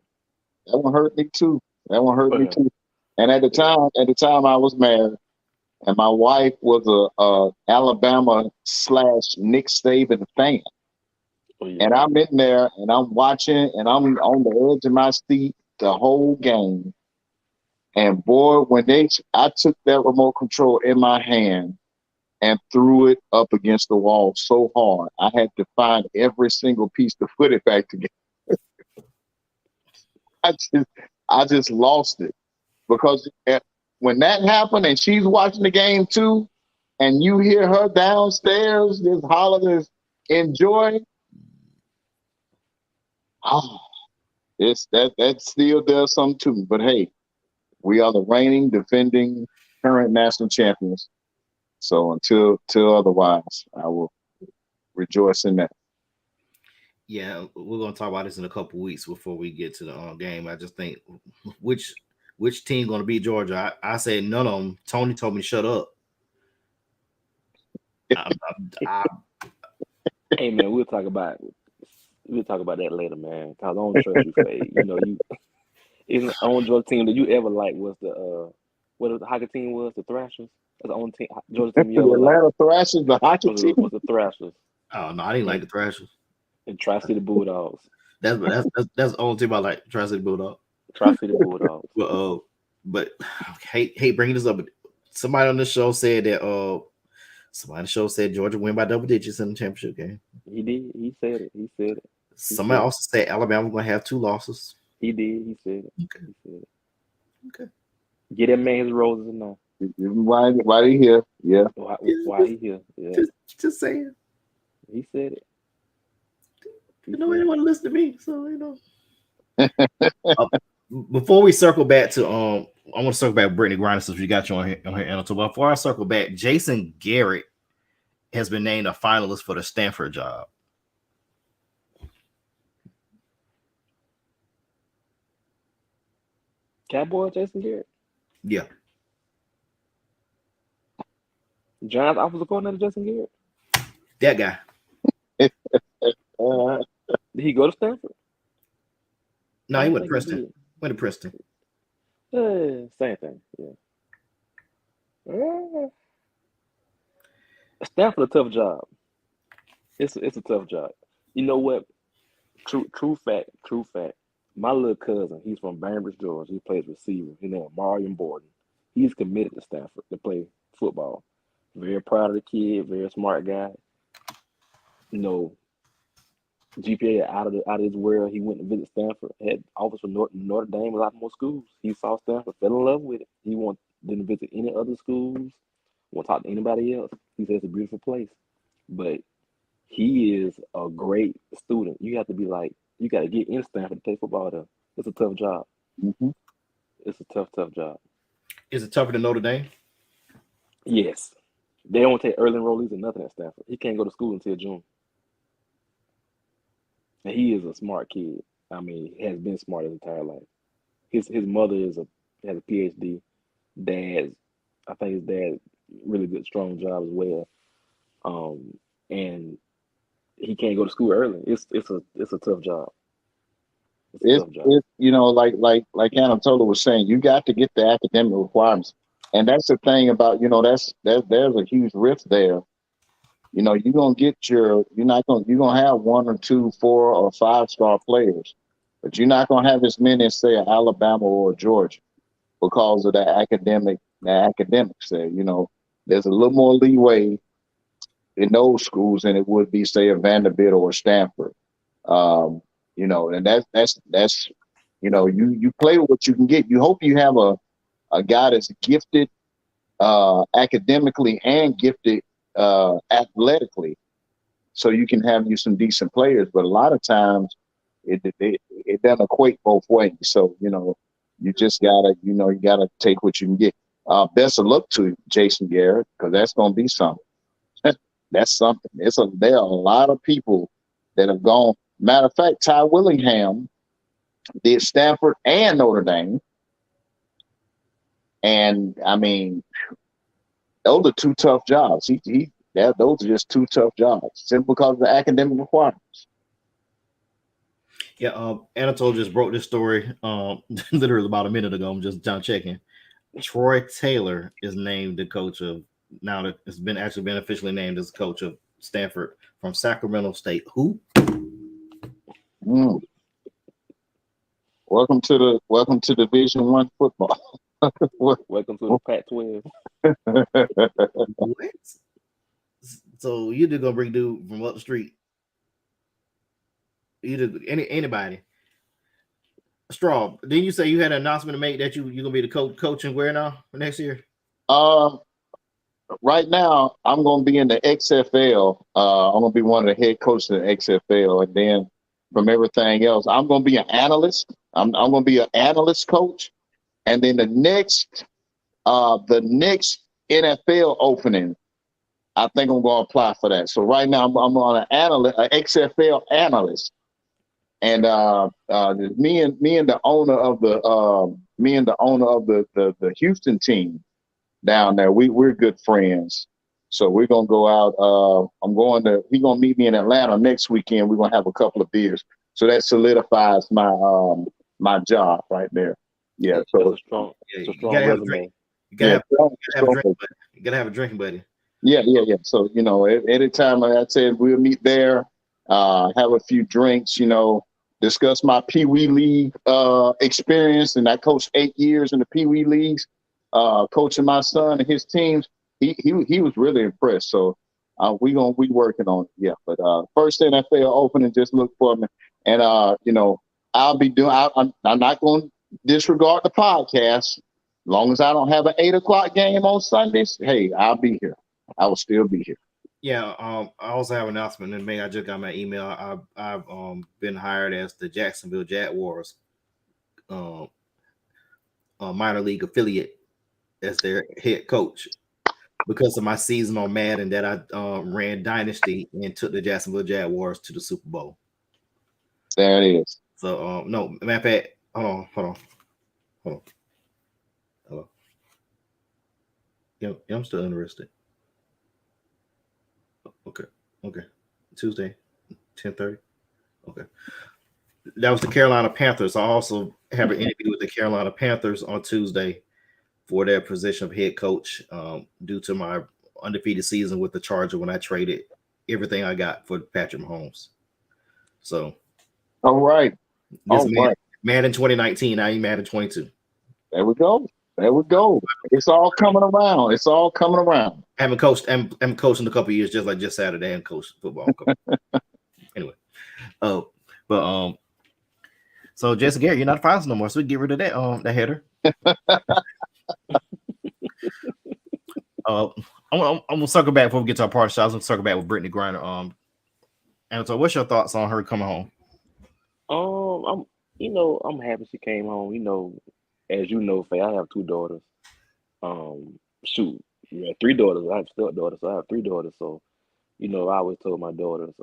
That one hurt me too. And at the time I was married, and my wife was a Alabama / Nick Saban fan. Oh, yeah. And I'm in there and I'm watching and I'm on the edge of my seat the whole game. And boy, when I took that remote control in my hand and threw it up against the wall so hard, I had to find every single piece to put it back together. I just lost it, because when that happened and she's watching the game too, and you hear her downstairs just hollering, enjoy. Oh, that still does something to me. But hey, we are the reigning, defending, current national champions. So until otherwise, I will rejoice in that. Yeah, we're gonna talk about this in a couple weeks before we get to the game. I just think which team gonna beat Georgia? I said none of them. Tony told me to shut up. Hey man, we'll talk about that later, man. Cause I don't trust you, Faye. It's the only Georgia team that you ever liked was the what the hockey team was, the Thrashers. That's the only team Georgia team you ever liked. Atlanta Thrashers, the hockey team was the Thrashers. Oh no, I didn't like the Thrashers. And Tri-City Bulldogs. That's the only team I like. Tri-City Bulldogs. Tri-City Bulldogs. But hate bringing this up. But somebody on the show said that Georgia win by double digits in the championship game. He did. He said it. Somebody also said Alabama gonna have 2 losses. He did. He said it. Okay. He said it. Okay. Get that man his roses and all. Why he here? Yeah. Why he here? Yeah. Just saying. He said it. He didn't want to listen to me, so before we circle back to I want to circle back Brittney Griner since we got you on here, Anatole. But before I circle back, Jason Garrett has been named a finalist for the Stanford job. Cowboy Jason Garrett? Yeah. Giants offensive coordinator Jason Garrett? That guy. Did he go to Stanford? No, he went to Preston. Same thing. Yeah. Stanford a tough job. It's a tough job. You know what? True fact. My little cousin, he's from Bainbridge, Georgia. He plays receiver. His name is Marion Borden. He's committed to Stanford to play football. Very proud of the kid. Very smart guy. GPA out of his world. He went to visit Stanford. Had offers for Notre Dame, a lot more schools. He saw Stanford, fell in love with it. He didn't visit any other schools. Won't talk to anybody else. He says it's a beautiful place, but he is a great student. You have to be like You got to get in Stanford to play football there. It's a tough job. Mm-hmm. It's a tough job. Is it tougher than Notre Dame? Yes. They don't take early enrollees or nothing at Stanford. He can't go to school until June. And he is a smart kid. I mean, he has been smart his entire life. His mother has a PhD. I think his dad really good, strong job as well. And he can't go to school early. It's a tough job. It's you know, like Anatola was saying, you got to get the academic requirements, and that's the thing about, you know, there's a huge rift there. You know, you're gonna have 1 or 2, 4 or 5-star players, but you're not gonna have as many as say Alabama or Georgia because of the academics there. You know, there's a little more leeway in those schools than it would be say a Vanderbilt or a Stanford. You know, and that's you know, you play with what you can get. You hope you have a guy that's gifted academically and gifted athletically, so you can have you some decent players. But a lot of times it doesn't equate both ways. So, you know, you just gotta, you know, you gotta take what you can get. Best of luck to Jason Garrett, because that's gonna be something. That's something. There are a lot of people that have gone. Matter of fact, Ty Willingham did Stanford and Notre Dame. And I mean, those are 2 tough jobs. Those are just 2 tough jobs, simply because of the academic requirements. Yeah, Anatole just broke this story literally about a minute ago. I'm just checking. Troy Taylor is named the coach of, now that it's been officially named as coach of Stanford from Sacramento State. Who? Welcome to Division I football. Welcome to the Pac-12. What? So you just gonna bring dude from up the street? You anybody? Straw. Didn't you say you had an announcement to make that you're gonna be the coaching where now for next year? Right now I'm gonna be in the XFL. I'm gonna be one of the head coaches in the XFL, and then from everything else, I'm gonna be an analyst. I'm gonna be an analyst coach, and then the next NFL opening, I think I'm gonna apply for that. So right now I'm on an XFL analyst, and me and the owner of the Houston team down there, we're good friends. So we're gonna go out. He's gonna meet me in Atlanta next weekend. We're gonna have a couple of beers. So that solidifies my job right there. Yeah. So it's a strong resume. You gotta have a drinking buddy. Yeah. So, you know, anytime, like I said, we'll meet there, have a few drinks, you know, discuss my Pee Wee League experience. And I coached 8 years in the Pee Wee Leagues, coaching my son and his teams. He was really impressed. So we working on it. Yeah. But first NFL opening, just look for me. And you know, I'll be doing. I'm not going to disregard the podcast. As long as I don't have an 8 o'clock game on Sundays, hey, I'll be here. I will still be here. Yeah. I also have an announcement in May. I just got my email. I've been hired as the Jacksonville Jaguars minor league affiliate as their head coach, because of my season on Madden that I ran Dynasty and took the Jacksonville Jaguars to the Super Bowl. There it is. So no, matter of fact, hold on. Hello. Yeah, I'm still interested. Okay. Tuesday, 10:30. Okay. That was the Carolina Panthers. I also have an interview with the Carolina Panthers on Tuesday for their position of head coach, due to my undefeated season with the Charger when I traded everything I got for Patrick Mahomes. So, all right. Madden 2019, now you Madden 22. There we go. It's all coming around. I haven't coached. I'm coaching a couple of years, just Saturday, and coached football. Anyway, so Jason Garrett, you're not finals no more, so we get rid of that header. I'm gonna circle back before we get to our party shots. I'm gonna circle back with Brittney Griner. And so, what's your thoughts on her coming home? I'm I'm happy she came home. As you know, Faye, I have two daughters. Shoot, yeah, three daughters. I have stepdaughters, so I have three daughters. So I always told my daughters,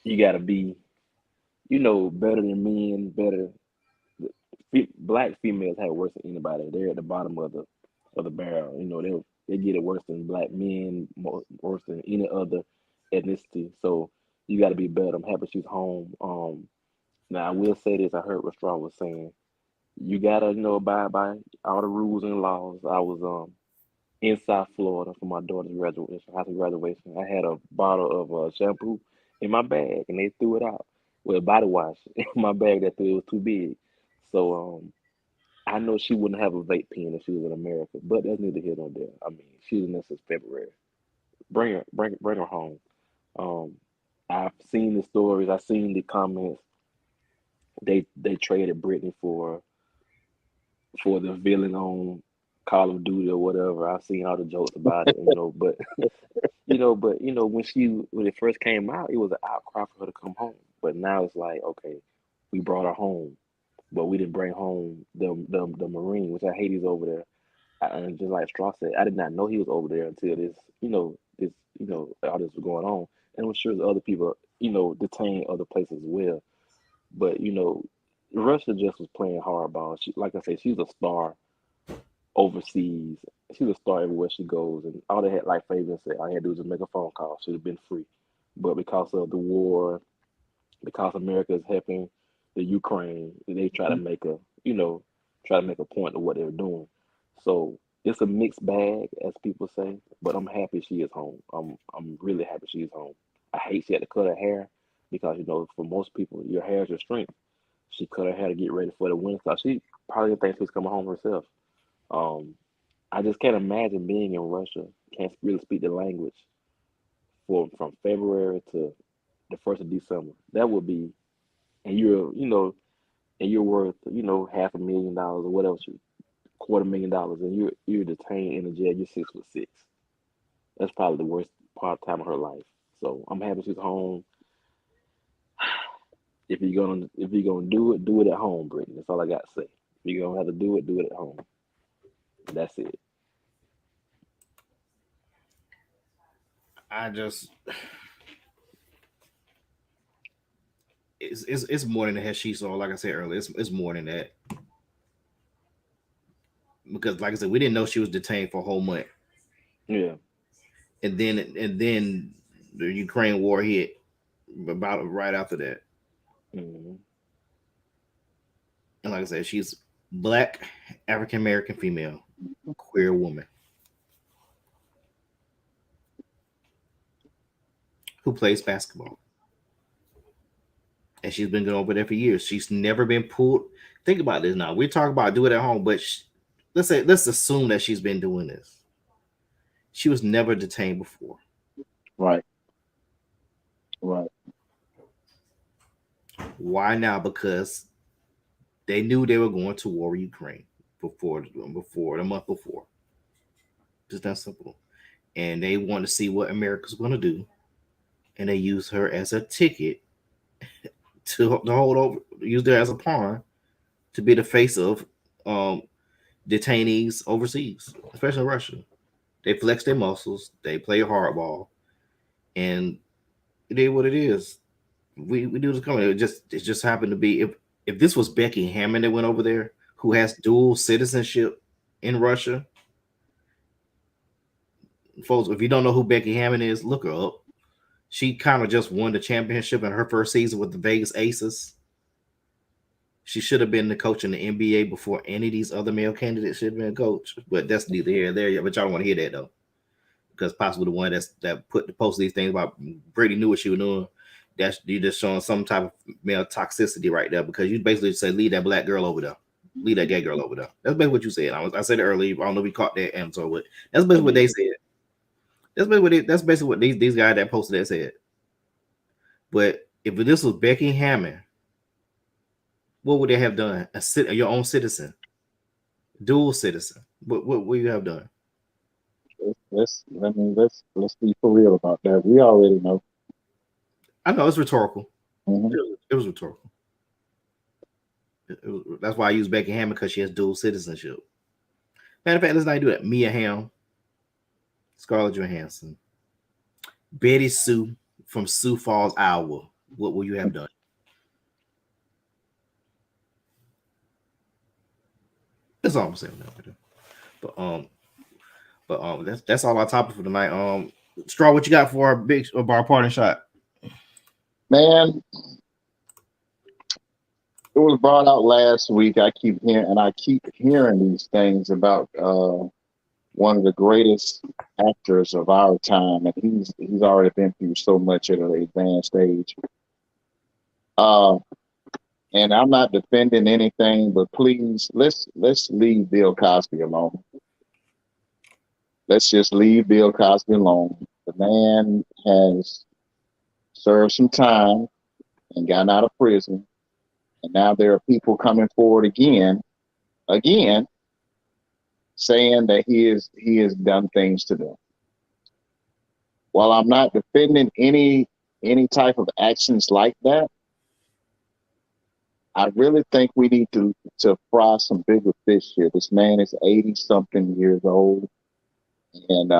you gotta be, better than men, better. Black females have it worse than anybody. They're at the bottom of the barrel. They get it worse than black men, worse than any other ethnicity. So you got to be better. I'm happy she's home. Now I will say this. I heard what Straw was saying. You gotta abide by all the rules and laws. I was in South Florida for my daughter's graduation, high school graduation. I had a bottle of shampoo in my bag, and they threw it out. Well, body wash in my bag that threw it was too big. So I know she wouldn't have a vape pen if she was in America, but that's neither here nor there. I mean, she's in this since February. Bring her home. Um, I've seen the stories. I've seen the comments. They traded Brittney for the villain on Call of Duty or whatever. I've seen all the jokes about it, but when it first came out, it was an outcry for her to come home. But now it's like, okay, we brought her home, but we didn't bring home the Marine, which I hate he's over there. And just like Straw said, I did not know he was over there until all this was going on. And I'm sure there's other people, detained other places as well. But Russia just was playing hardball. She, like I said, she's a star overseas. She's a star everywhere she goes. And all they had, like Fabian said, all they had to do was just make a phone call. She'd have been free. But because of the war, because America is helping the Ukraine, they try to make a point of what they're doing. So it's a mixed bag, as people say. But I'm happy she is home. I'm really happy she is home. I hate she had to cut her hair because for most people, your hair is your strength. She cut her hair to get ready for the winter. So she probably didn't think she was coming home herself. Um, I just can't imagine being in Russia. Can't really speak the language from February to the 1st of December. That would be, and you're worth $500,000 or whatever, $250,000, and you're detained in a jail. You're 6'6". That's probably the worst time of her life. So I'm happy she's home. If you're gonna do it at home, Brittany. That's all I got to say. If you're gonna have to do it at home. That's it. I just it's more than the head sheets on. Like I said earlier, it's more than that because, like I said, we didn't know she was detained for a whole month, Yeah. and then the Ukraine war hit about right after that. Hmm. And like I said, she's black, African American female, queer woman who plays basketball. And she's been going over there for years. She's never been pulled. Think about this now. We're talking about do it at home, but let's assume that she's been doing this. She was never detained before. Right. Right. Why now? Because they knew they were going to war with Ukraine before the month before. Just that simple. And they wanted to see what America's going to do, and they used her as a ticket to hold over, used her as a pawn to be the face of um, detainees overseas, especially Russia. They flex their muscles, they play hardball, and it is what it is. We do this coming. It just happened to be if this was Becky Hammond that went over there, who has dual citizenship in Russia. Folks, if you don't know who Becky Hammond is, look her up. She kind of just won the championship in her first season with the Vegas Aces. She should have been the coach in the NBA before any of these other male candidates should have been a coach. But that's neither here nor there yet. But y'all don't want to hear that though, because possibly the one that put the post these things about Brady knew what she was doing. That's you just showing some type of male toxicity right there, because you basically say leave that black girl over there, leave that gay girl over there. That's basically what you said. I said it earlier. I don't know if you caught that answer, but that's basically what they said. That's basically what these guys that posted that said. But if this was Becky Hammond, what would they have done? Your own citizen, dual citizen. What would you have done? Let's be for real about that. We already know. I know it's rhetorical. Mhm. It was rhetorical. That's why I use Becky Hammond, because she has dual citizenship. Matter of fact, let's not do that. Mia Hamm, Scarlett Johansson, Betty Sue from Sioux Falls, Iowa. What will you have done? That's all I'm saying. But that's all our topic for tonight. Straw, what you got for our parting shot? Man, it was brought out last week. I keep hearing these things about one of the greatest actors of our time, and he's already been through so much at an advanced age. And I'm not defending anything, but please let's leave Bill Cosby alone. Let's just leave Bill Cosby alone. The man has served some time and gotten out of prison, and now there are people coming forward again, saying that he has done things to them. While I'm not defending any type of actions like that, I really think we need to fry some bigger fish here. This man is 80 something years old, and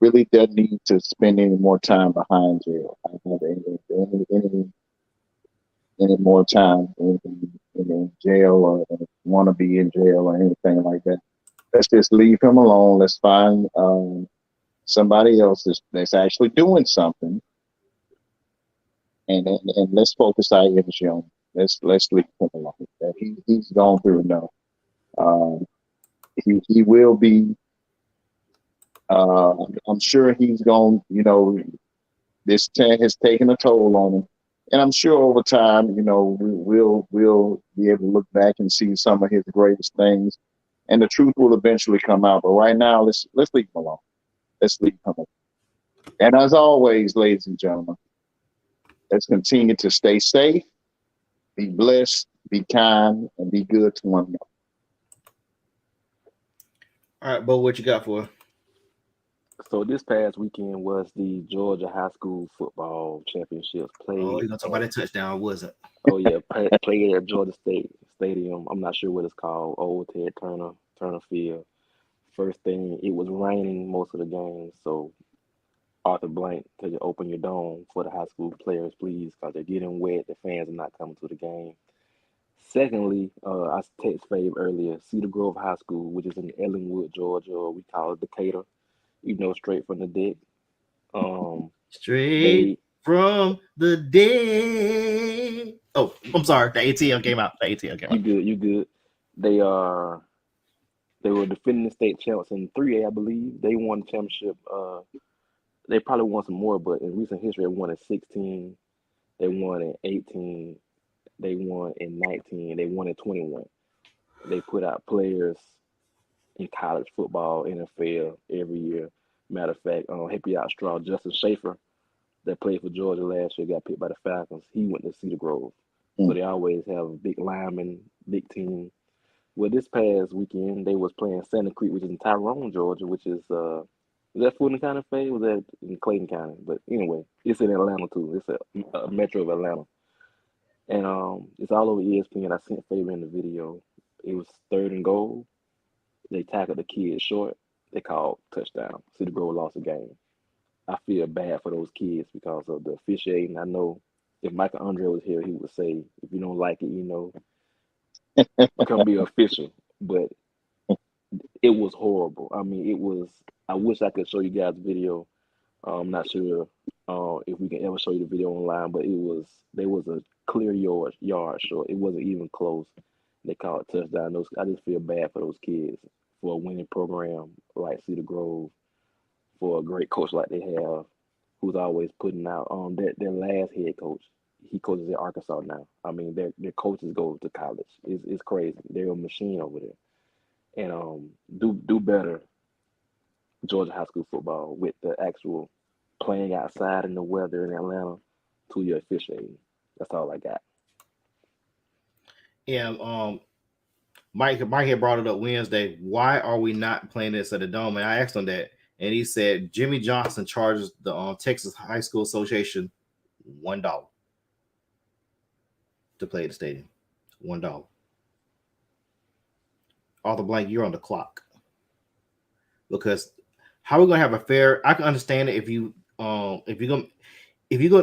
really doesn't need to spend any more time behind jail. I don't have any more time in jail, or want to be in jail or anything like that. Let's just leave him alone. Let's find somebody else that's actually doing something, and let's focus our energy on. Let's leave him alone. He's gone through enough. He will be. I'm sure he's gone. This has taken a toll on him, and I'm sure over time, we'll be able to look back and see some of his greatest things, and the truth will eventually come out. But right now, let's leave him alone. Let's leave him alone. And as always, ladies and gentlemen, let's continue to stay safe, be blessed, be kind, and be good to one another. All right, Bo, what you got for? So this past weekend was the Georgia High School Football Championships played. Oh, you're gonna talk about that touchdown, was it? Oh yeah, played at Georgia State Stadium. I'm not sure what it's called. Old Ted Turner Field. First thing, it was raining most of the game, so Arthur Blank, could you open your dome for the high school players, please, because they're getting wet. The fans are not coming to the game. Secondly, I texted Fave earlier. Cedar Grove High School, which is in Ellingwood, Georgia, or we call it Decatur. Straight from the deck. Straight from the dead. Oh, I'm sorry. The ATM came out. You good. They were defending state champs in 3A, I believe. They won the championship. They probably won some more, but in recent history, they won in 16. They won in 18. They won in 19. They won in 21. They put out players in college football, NFL every year. Matter of fact, help you out, Straw. Justin Schaefer, that played for Georgia last year, got picked by the Falcons. He went to Cedar Grove. So they always have a big lineman, big team. Well, this past weekend, they was playing Santa Creek, which is in Tyrone, Georgia, which is that Fulton County, Faye? Was that in Clayton County? But anyway, it's in Atlanta, too. It's a metro of Atlanta. And it's all over ESPN. I sent Faye in the video. It was 3rd and goal. They tackled the kid short. They called touchdown. Cedar Grove lost the game. I feel bad for those kids because of the officiating. I know if Michael Andre was here, he would say, if you don't like it, come be official. But it was horrible. I mean, I wish I could show you guys the video. I'm not sure if we can ever show you the video online, but there was a clear yard short. It wasn't even close. They called it touchdown. I just feel bad for those kids, for a winning program like Cedar Grove, for a great coach like they have, who's always putting out their last head coach. He coaches at Arkansas now. I mean, their coaches go to college. It's crazy. They're a machine over there. And do better, Georgia high school football, with the actual playing outside in the weather in Atlanta to your officiating. That's all I got. Yeah, Mike had brought it up Wednesday. Why are we not playing this at the Dome? And I asked him that, and he said Jimmy Johnson charges the Texas High School Association $1. to play at the stadium. $1. Arthur Blank, you're on the clock. Because how are we gonna have a fair? I can understand it if you're gonna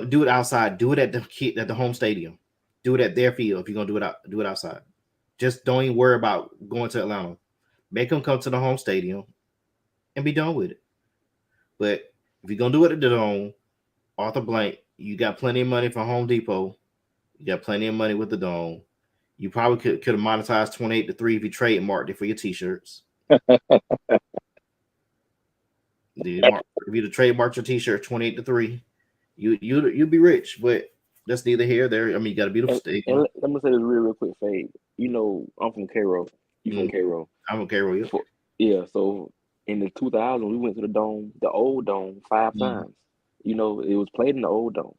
do it outside, do it at the home stadium, do it at their field. If you're gonna do it outside. Just don't even worry about going to Atlanta. Make them come to the home stadium and be done with it. But if you're gonna do it at the Dome, Arthur Blank, you got plenty of money from Home Depot. You got plenty of money with the Dome. You probably could have monetized 28-3 if you trademarked it for your T-shirts. If you trademark your T-shirt 28-3, you'd be rich. But that's neither here nor there. I mean, you got a beautiful stadium. And let me say this real quick, Fade. You know, I'm from Cairo. You from Cairo? I'm from Cairo. Yeah. Yeah. So in the 2000s, we went to the Dome, the old Dome, 5 times. You know, it was played in the old Dome.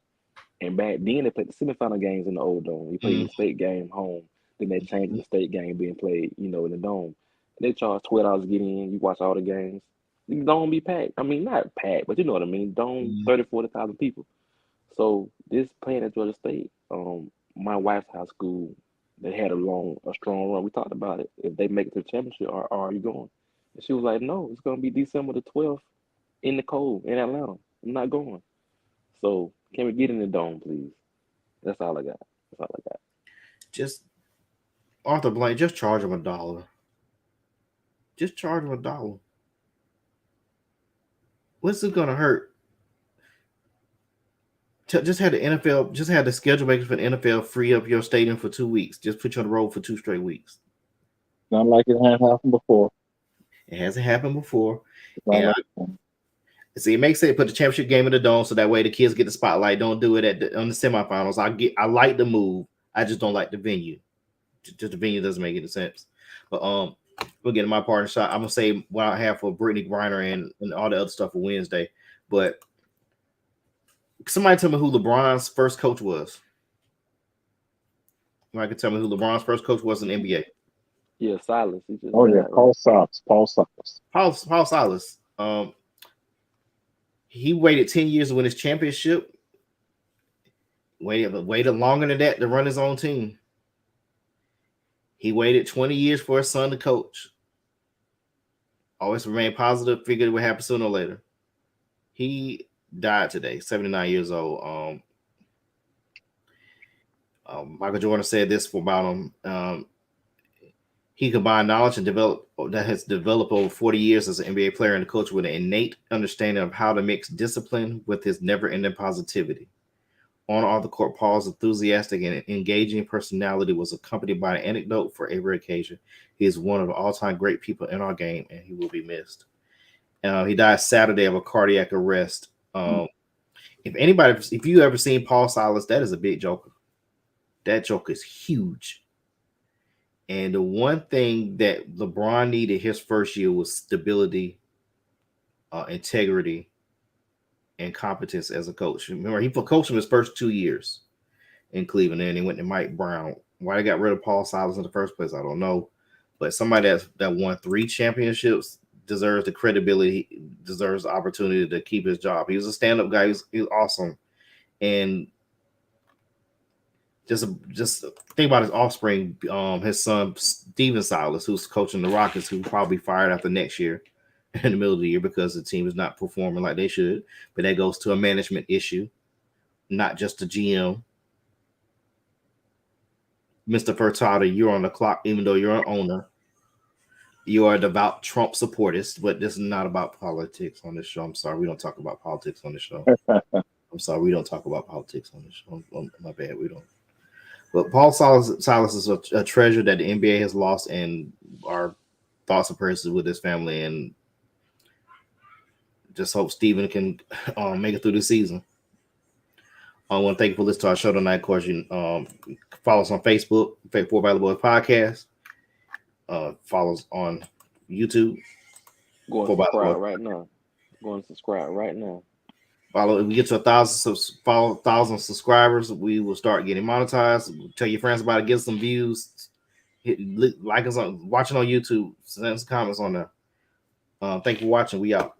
And back then, they played the semifinal games in the old Dome. We played the state game home. Then they changed the state game being played, you know, in the Dome. They charge $12 to get in. You watch all the games. The Dome be packed. I mean, not packed, but you know what I mean. Dome, 30,000-40,000 people. So this playing at Georgia State, my wife's high school, they had a strong run. We talked about it. If they make it to the championship, are you going? And she was like, no, it's going to be December the 12th in the cold in Atlanta. I'm not going. So can we get in the Dome, please? That's all I got. Just Arthur Blank, just charge him $1. Just charge him $1. What's it gonna hurt? Just had the schedule makers for the NFL free up your stadium for 2 weeks. Just put you on the road for 2 straight weeks. Not like it had happened before. It hasn't happened before. And see, it makes sense. Put the championship game in the Dome so that way the kids get the spotlight. Don't do it on the semifinals. I like the move. I just don't like the venue. Just the venue doesn't make any sense. But we'll get to my part of the shot. I'm gonna say what I have for Brittney Griner and all the other stuff for Wednesday. But somebody tell me who LeBron's first coach was. Somebody can tell me who LeBron's first coach was in the NBA. Yeah, Silas. Paul Silas. Paul Silas. He waited 10 years to win his championship. Waited longer than that to run his own team. He waited 20 years for his son to coach. Always remained positive, figured it would happen sooner or later. He died today, 79 years old. Michael Jordan said this about him. He combined knowledge that has developed over 40 years as an NBA player and a coach with an innate understanding of how to mix discipline with his never-ending positivity. On the court, Paul's enthusiastic and engaging personality was accompanied by an anecdote for every occasion. He is one of the all-time great people in our game, and he will be missed. He died Saturday of a cardiac arrest. If you ever seen Paul Silas, that is a big joker. That joker is huge. And the one thing that LeBron needed his first year was stability, integrity, and competence as a coach. Remember, he coached him his first 2 years in Cleveland, and he went to Mike Brown. Why they got rid of Paul Silas in the first place, I don't know. But somebody that won 3 championships deserves the credibility, deserves the opportunity to keep his job. He was a stand-up guy. He was awesome. And just think about his offspring, his son, Steven Silas, who's coaching the Rockets, who probably fired after next year. In the middle of the year because the team is not performing like they should. But that goes to a management issue, not just the GM. Mr. Furtado, you're on the clock, even though you're an owner. You are a devout Trump supporters, but this is not about politics on this show. I'm sorry, we don't talk about politics on this show. I'm sorry, we don't talk about politics on this show. My bad, we don't. But Paul Silas is a treasure that the NBA has lost, and our thoughts and prayers with his family, and just hope Steven can make it through the season. I want to thank you for listening to our show tonight. Of course, you follow us on Facebook, For Valley Boys Podcast. Follow us on YouTube. Go and subscribe right now. Go and subscribe right now. Follow. If we get to 1,000 subscribers, we will start getting monetized. Tell your friends about it. Get some views. Like us on watching on YouTube. Send some comments on there. Thank you for watching. We out.